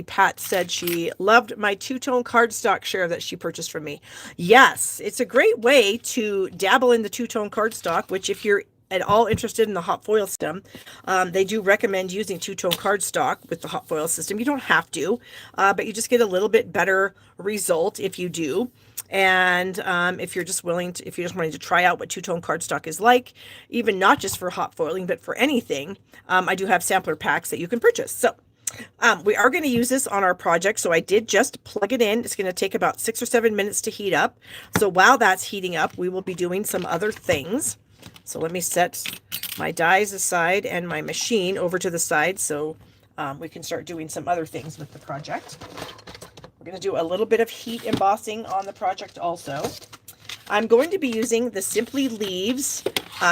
Pat said she loved my two-tone cardstock share that she purchased from me. Yes, it's a great way to dabble in the two-tone cardstock, which if you're at all interested in the hot foil system, they do recommend using two-tone cardstock with the hot foil system. You don't have to, but you just get a little bit better result if you do. And if you're just willing to, if you're just wanting to try out what two-tone cardstock is like, even not just for hot foiling, but for anything, I do have sampler packs that you can purchase. So we are going to use this on our project, so I did just plug it in. It's going to take about 6 or 7 minutes to heat up. So while that's heating up, we will be doing some other things. So let me set my dies aside and my machine over to the side so we can start doing some other things with the project. We're going to do a little bit of heat embossing on the project also. I'm going to be using the Simply Leaves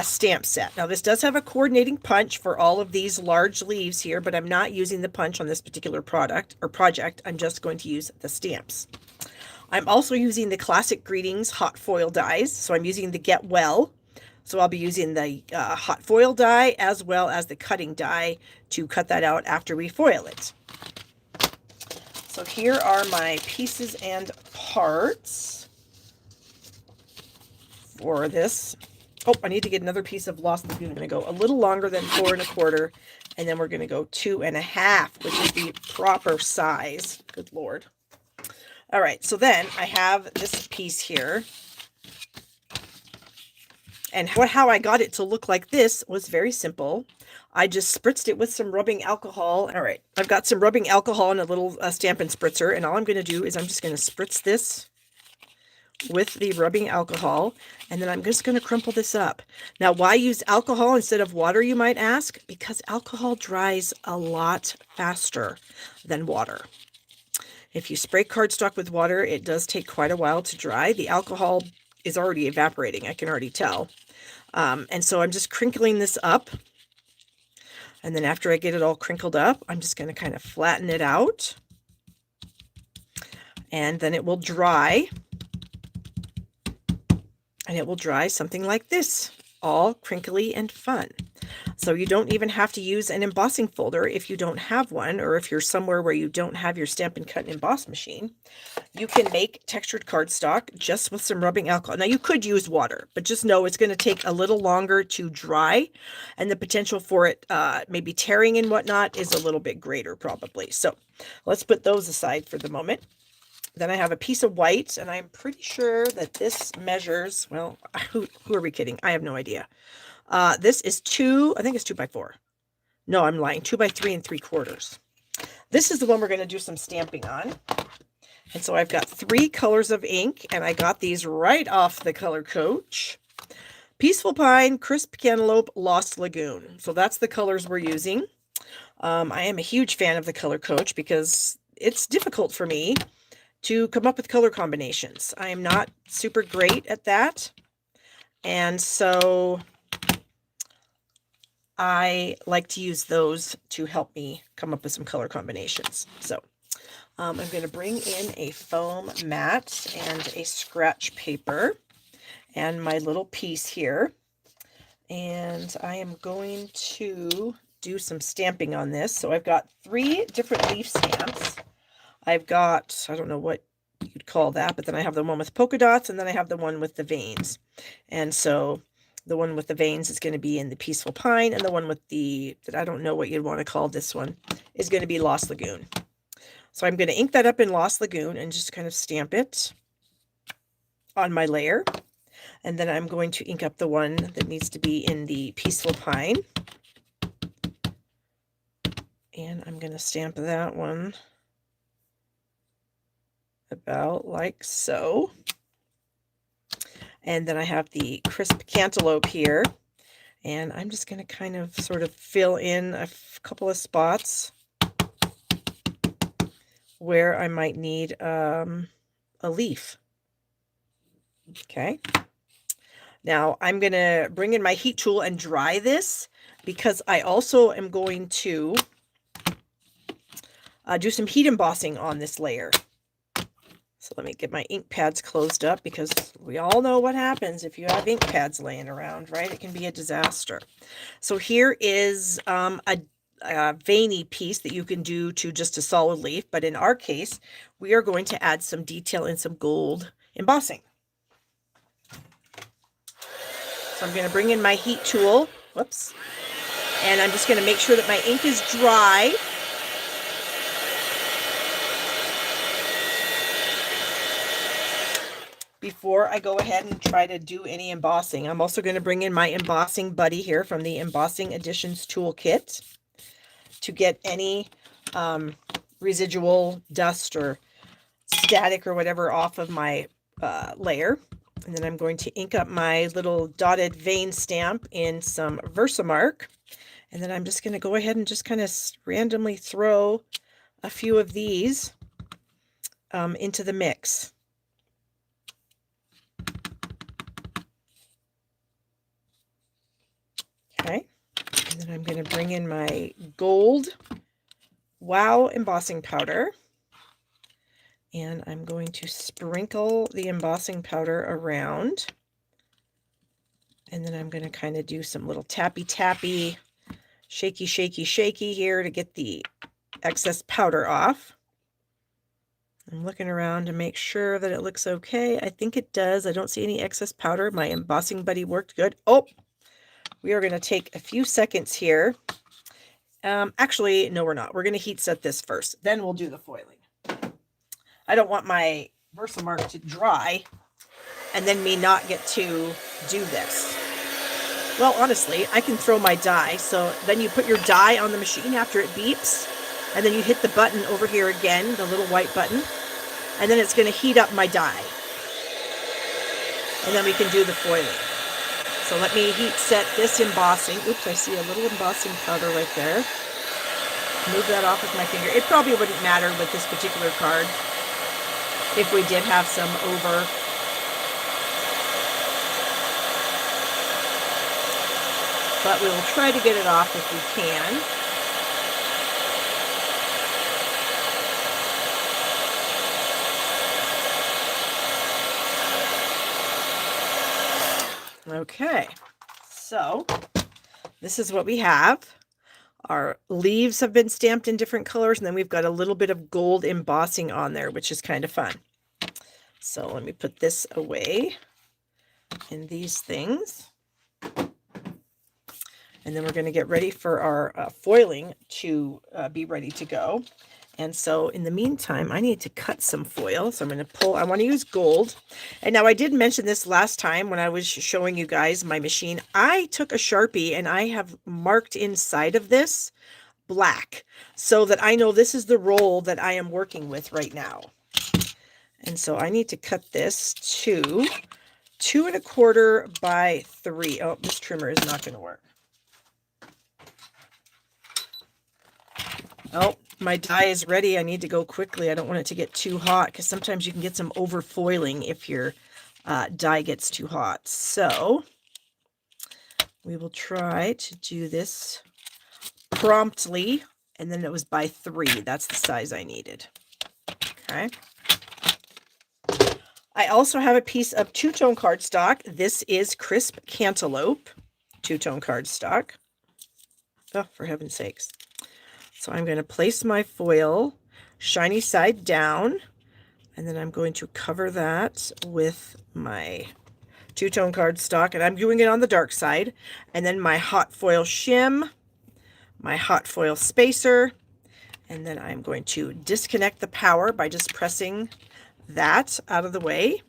stamp set. Now this does have a coordinating punch for all of these large leaves here, but I'm not using the punch on this particular product or project. I'm just going to use the stamps. I'm also using the Classic Greetings hot foil dies. So I'm using the Get Well. So I'll be using the hot foil die as well as the cutting die to cut that out after we foil it. So here are my pieces and parts for this. Oh, I need to get another piece of Lost Lagoon. I'm going to go a little longer than 4 1/4, and then we're going to go 2 1/2, which is the proper size. Good Lord. All right, so then I have this piece here. And how I got it to look like this was very simple. I just spritzed it with some rubbing alcohol. All right, I've got some rubbing alcohol and a little Stampin' Spritzer, and all I'm going to do is I'm just going to spritz this with the rubbing alcohol, and then I'm just going to crumple this up. Now, why use alcohol instead of water, you might ask? Because alcohol dries a lot faster than water. If you spray cardstock with water, it does take quite a while to dry. The alcohol is already evaporating, I can already tell. And so I'm just crinkling this up. And then after I get it all crinkled up, I'm just going to kind of flatten it out. And then it will dry. And it will dry something like this, all crinkly and fun. So you don't even have to use an embossing folder if you don't have one, or if you're somewhere where you don't have your Stampin' Cut and Emboss machine. You can make textured cardstock just with some rubbing alcohol. Now you could use water, but just know it's going to take a little longer to dry, and the potential for it maybe tearing and whatnot is a little bit greater probably. So let's put those aside for the moment. Then I have a piece of white, and I'm pretty sure that this measures, well, who are we kidding? I have no idea. This is I think it's 2 by 4. No, I'm lying, 2 by 3 3/4. This is the one we're going to do some stamping on. And so I've got 3 colors of ink, and I got these right off the Color Coach. Peaceful Pine, Crisp Cantaloupe, Lost Lagoon. So that's the colors we're using. I am a huge fan of the Color Coach because it's difficult for me to come up with color combinations. I am not super great at that. And so I like to use those to help me come up with some color combinations. So I'm going to bring in a foam mat and a scratch paper and my little piece here. And I am going to do some stamping on this. So I've got 3 different leaf stamps. I've got, I don't know what you'd call that, but then I have the one with polka dots, and then I have the one with the veins. And so the one with the veins is going to be in the Peaceful Pine, and the one with that I don't know what you'd want to call this one, is going to be Lost Lagoon. So I'm going to ink that up in Lost Lagoon and just kind of stamp it on my layer. And then I'm going to ink up the one that needs to be in the Peaceful Pine. And I'm going to stamp that one about like so. And then I have the Crisp Cantaloupe here, and I'm just going to kind of sort of fill in a couple of spots where I might need a leaf. Okay. Now I'm going to bring in my heat tool and dry this, because I also am going to do some heat embossing on this layer. So let me get my ink pads closed up, because we all know what happens if you have ink pads laying around, right? It can be a disaster. So here is a veiny piece that you can do to just a solid leaf. But in our case, we are going to add some detail and some gold embossing. So I'm going to bring in my heat tool. Whoops. And I'm just going to make sure that my ink is dry. Before I go ahead and try to do any embossing. I'm also going to bring in my embossing buddy here from the Embossing Additions Toolkit to get any residual dust or static or whatever off of my layer. And then I'm going to ink up my little dotted vein stamp in some Versamark. And then I'm just going to go ahead and just kind of randomly throw a few of these into the mix. Okay, and then I'm going to bring in my gold Wow embossing powder, and I'm going to sprinkle the embossing powder around, and then I'm going to kind of do some little tappy shaky here to get the excess powder off. I'm looking around to make sure that it looks okay. I think it does. I don't see any excess powder. My embossing buddy worked good. Oh, we are going to take a few seconds here. Actually, no, we're not. We're going to heat set this first. Then we'll do the foiling. I don't want my Versamark to dry and then me not get to do this. Well, honestly, I can throw my die. So then you put your die on the machine after it beeps. And then you hit the button over here again, the little white button. And then it's going to heat up my die. And then we can do the foiling. So let me heat set this embossing. Oops, I see a little embossing powder right there. Move that off with my finger. It probably wouldn't matter with this particular card if we did have some over. But we will try to get it off if we can. Okay, so this is what we have. Our leaves have been stamped in different colors, and then we've got a little bit of gold embossing on there, which is kind of fun. So let me put this away in these things. And then we're going to get ready for our foiling to be ready to go. And so in the meantime, I need to cut some foil. So I'm going to pull, I want to use gold. And now I did mention this last time when I was showing you guys my machine. I took a Sharpie and I have marked inside of this black so that I know this is the roll that I am working with right now. And so I need to cut this to 2 1/4 by 3. Oh, this trimmer is not going to work. Oh, my die is ready. I need to go quickly. I don't want it to get too hot because sometimes you can get some over foiling if your die gets too hot. So we will try to do this promptly. And then it was by 3. That's the size I needed. Okay. I also have a piece of two-tone cardstock. This is Crisp Cantaloupe two-tone cardstock. Oh, for heaven's sakes. So I'm going to place my foil shiny side down, and then I'm going to cover that with my two-tone cardstock, and I'm doing it on the dark side, and then my hot foil shim, my hot foil spacer, and then I'm going to disconnect the power by just pressing that out of the way,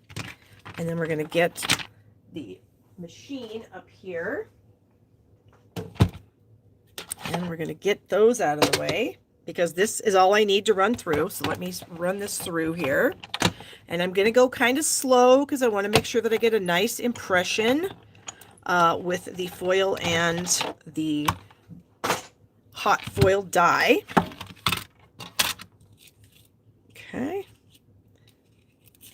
and then we're going to get the machine up here. And we're going to get those out of the way because this is all I need to run through. So let me run this through here. And I'm going to go kind of slow because I want to make sure that I get a nice impression with the foil and the hot foil die. Okay.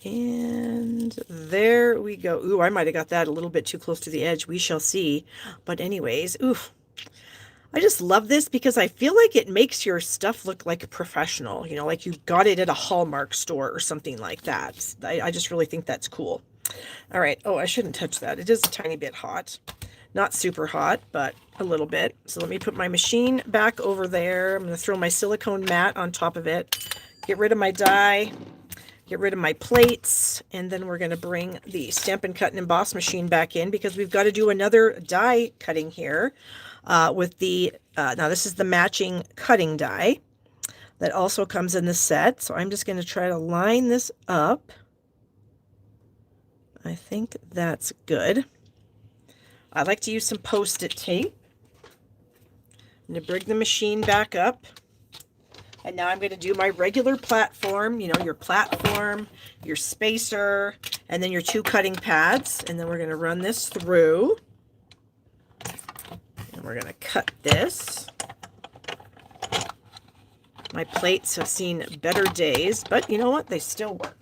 And there we go. Ooh, I might have got that a little bit too close to the edge. We shall see. But anyways, oof. I just love this because I feel like it makes your stuff look like professional, you know, like you got it at a Hallmark store or something like that. I just really think that's cool. All right. Oh, I shouldn't touch that. It is a tiny bit hot. Not super hot, but a little bit. So let me put my machine back over there. I'm going to throw my silicone mat on top of it, get rid of my die, get rid of my plates, and then we're going to bring the Stampin' Cut and Emboss machine back in because we've got to do another die cutting here with the, now this is the matching cutting die that also comes in the set. So I'm just going to try to line this up. I think that's good. I like to use some Post-it tape. I'm going to bring the machine back up. And now I'm going to do my regular platform, you know, your platform, your spacer, and then your 2 cutting pads. And then we're going to run this through. And we're going to cut this. My plates have seen better days, but you know what? They still work.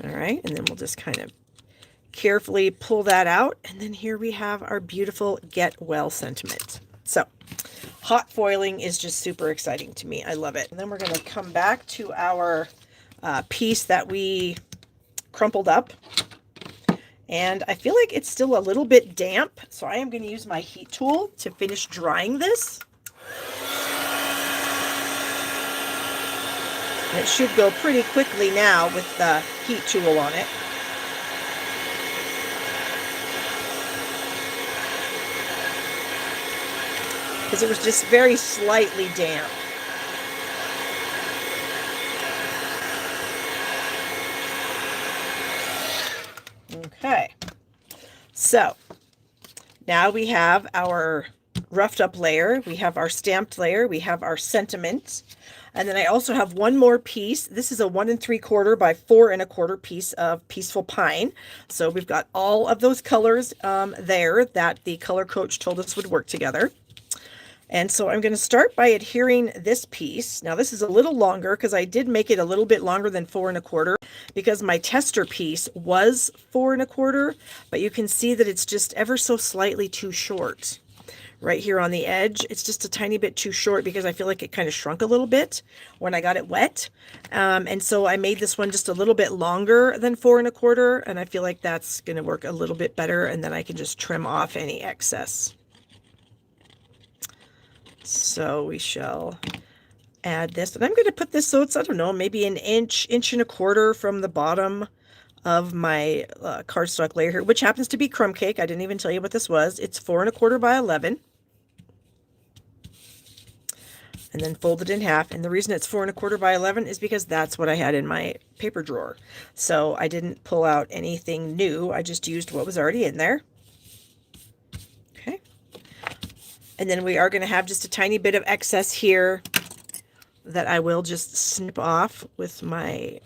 All right, and then we'll just kind of carefully pull that out. And then here we have our beautiful Get Well sentiment. So hot foiling is just super exciting to me. I love it. And then we're going to come back to our piece that we crumpled up. And I feel like it's still a little bit damp, so I am going to use my heat tool to finish drying this. And it should go pretty quickly now with the heat tool on it. Because it was just very slightly damp. Okay, so now we have our roughed up layer, we have our stamped layer, we have our sentiment, and then I also have one more piece. This is a 1 3/4 by 4 1/4 piece of Peaceful Pine. So we've got all of those colors there that the color coach told us would work together. And so I'm going to start by adhering this piece. Now this is a little longer because I did make it a little bit longer than 4 1/4 because my tester piece was 4 1/4, but you can see that it's just ever so slightly too short. Right here on the edge, it's just a tiny bit too short because I feel like it kind of shrunk a little bit when I got it wet. And so I made this one just a little bit longer than 4 1/4, and I feel like that's going to work a little bit better, and then I can just trim off any excess. So we shall add this, and I'm going to put this so it's, I don't know, maybe an inch, 1 1/4 from the bottom of my cardstock layer here, which happens to be crumb cake. I didn't even tell you what this was. It's 4 1/4 by 11. And then fold it in half. And the reason it's 4 1/4 by 11 is because that's what I had in my paper drawer. So I didn't pull out anything new. I just used what was already in there. Okay. And then we are going to have just a tiny bit of excess here that I will just snip off with my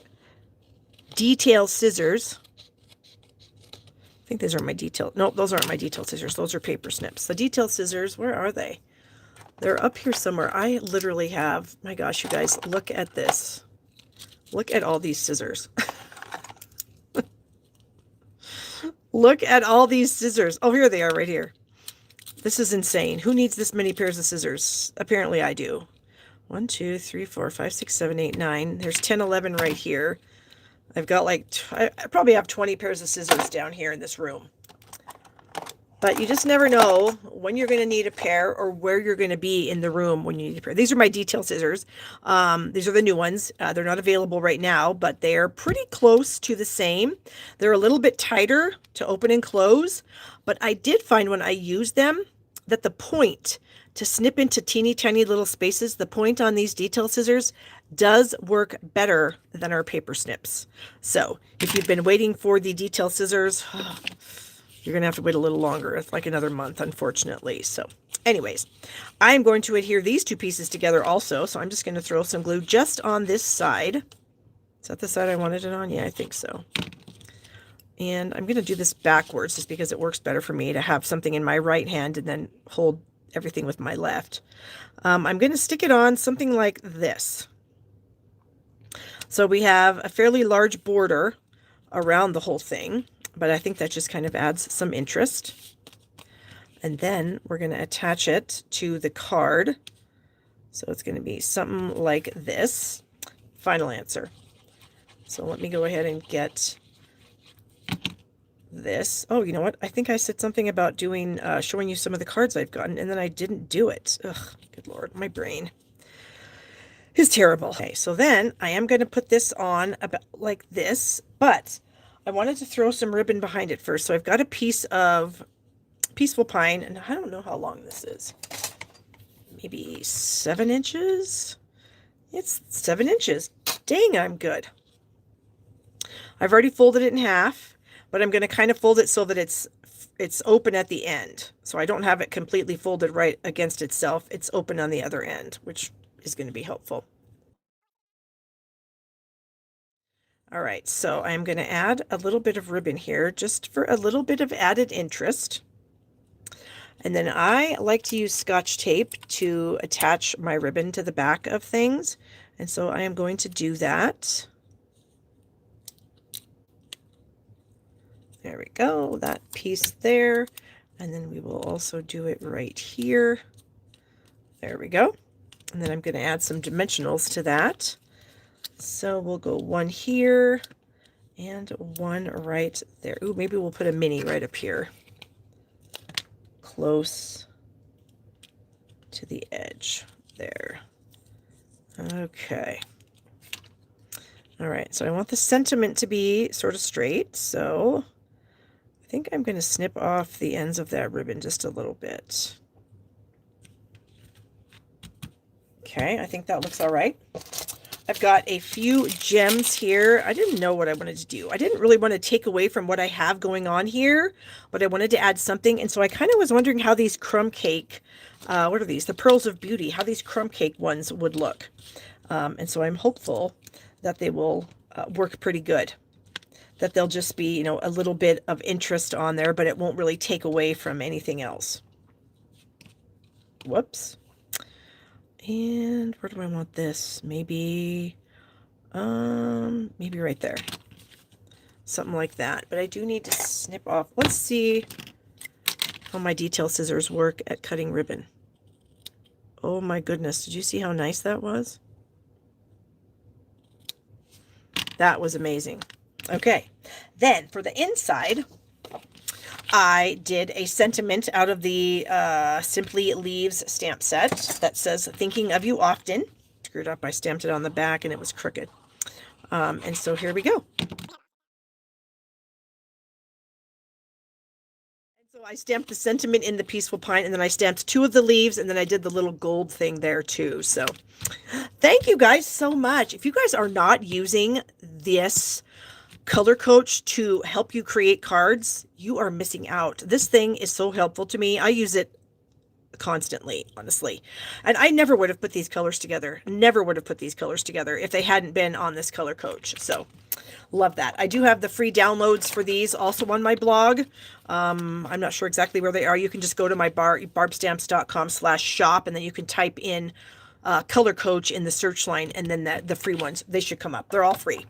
detail scissors. I think these are my detail. Nope, those aren't my detail scissors. Those are paper snips. The detail scissors, where are they? They're up here somewhere. I literally have, my gosh, you guys, look at this. Look at all these scissors. Look at all these scissors. Oh, here they are right here. This is insane. Who needs this many pairs of scissors? Apparently I do. 1, 2, 3, 4, 5, 6, 7, 8, 9. There's 10, 11 right here. I've got like, I probably have 20 pairs of scissors down here in this room. But you just never know when you're going to need a pair or where you're going to be in the room when you need a pair. These are my detail scissors. These are the new ones. They're not available right now, but they're pretty close to the same. They're a little bit tighter to open and close, but I did find when I used them that the point to snip into teeny tiny little spaces, the point on these detail scissors does work better than our paper snips. So if you've been waiting for the detail scissors, you're going to have to wait a little longer. It's like another month, unfortunately. So anyways, I'm going to adhere these 2 pieces together also. So I'm just going to throw some glue just on this side. Is that the side I wanted it on? Yeah, I think so. And I'm going to do this backwards just because it works better for me to have something in my right hand and then hold everything with my left. I'm going to stick it on something like this. So we have a fairly large border around the whole thing, but I think that just kind of adds some interest. And then we're going to attach it to the card. So it's going to be something like this. Final answer. So let me go ahead and get this. Oh, you know what? I think I said something about doing, showing you some of the cards I've gotten, and then I didn't do it. Ugh, good Lord, my brain is terrible. Okay, so then I am going to put this on about like this, but I wanted to throw some ribbon behind it first. So I've got a piece of Peaceful Pine, and I don't know how long this is. Maybe 7 inches? It's 7 inches. Dang, I'm good. I've already folded it in half, but I'm going to kind of fold it so that it's open at the end. So I don't have it completely folded right against itself. It's open on the other end, which is going to be helpful. All right, so I'm going to add a little bit of ribbon here just for a little bit of added interest. And then I like to use Scotch tape to attach my ribbon to the back of things. And so I am going to do that. There we go, that piece there. And then we will also do it right here. There we go. And then I'm going to add some dimensionals to that. So we'll go one here and one right there. Ooh, maybe we'll put a mini right up here, close to the edge there. Okay. All right, so I want the sentiment to be sort of straight, so I think I'm going to snip off the ends of that ribbon just a little bit. Okay, I think that looks all right. I've got a few gems here. I didn't know what I wanted to do. I didn't really want to take away from what I have going on here, but I wanted to add something. And so I kind of was wondering how these crumb cake, what are these? The Pearls of Beauty, how these crumb cake ones would look. And so I'm hopeful that they will work pretty good. That they'll just be, you know, a little bit of interest on there, but it won't really take away from anything else. Whoops. And where do I want this? Maybe right there. Something like that. But I do need to snip off. Let's see how my detail scissors work at cutting ribbon. Oh my goodness. Did you see how nice that was? That was amazing. Okay. Then for the inside, I did a sentiment out of the Simply Leaves stamp set that says, "Thinking of you often." Screwed up. I stamped it on the back and it was crooked. And so here we go. So I stamped the sentiment in the Peaceful Pine, and then I stamped 2 of the leaves, and then I did the little gold thing there too. So thank you guys so much. If you guys are not using this color coach to help you create cards, you are missing out. This thing is so helpful to me. I use it constantly, honestly. And I never would have put these colors together. Never would have put these colors together if they hadn't been on this color coach. So love that. I do have the free downloads for these also on my blog. I'm not sure exactly where they are. You can just go to my barbstamps.com/shop, and then you can type in color coach in the search line, and then the free ones, they should come up. They're all free.